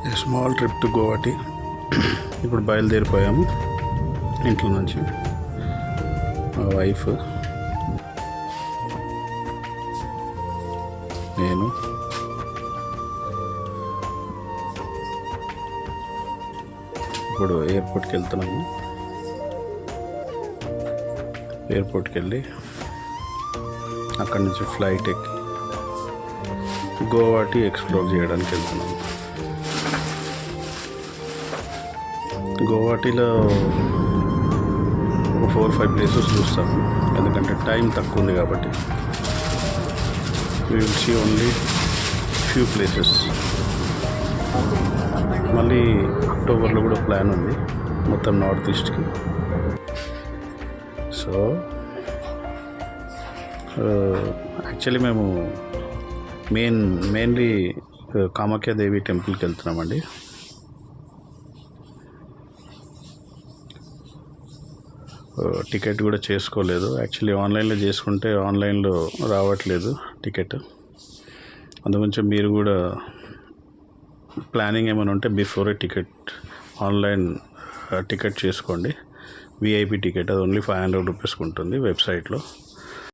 A small trip to గోవాటి. ఇప్పుడు బయలుదేరిపోయాము ఇంట్లో నుంచి. మా వైఫ్, నేను, ఇప్పుడు ఎయిర్పోర్ట్కి వెళ్తున్నాము. ఎయిర్పోర్ట్కి వెళ్ళి అక్కడి నుంచి ఫ్లైట్ ఎక్కి గోవాటి ఎక్స్ప్లోర్ చేయడానికి వెళ్తున్నాము. గోవాటిలో 4-5 ప్లేసెస్ చూస్తాము, ఎందుకంటే టైం తక్కువ ఉంది కాబట్టి. we will see only few places. మళ్ళీ అక్టోబర్లో కూడా ప్లాన్ ఉంది మొత్తం నార్త్ ఈస్ట్కి. సో యాక్చువల్లీ మేము మెయిన్లీ కామాఖ్యాదేవి టెంపుల్కి వెళ్తున్నామండి. టికెట్ కూడా చేసుకోలేదు. యాక్చువల్లీ ఆన్లైన్లో చేసుకుంటే ఆన్లైన్లో రావట్లేదు టికెట్. అందుగురించి మీరు కూడా ప్లానింగ్ ఏమైనా ఉంటే బిఫోరే ఆన్లైన్ టికెట్ చేసుకోండి. విఐపి టికెట్, అది ఓన్లీ 500 రూపీస్కి ఉంటుంది వెబ్సైట్లో.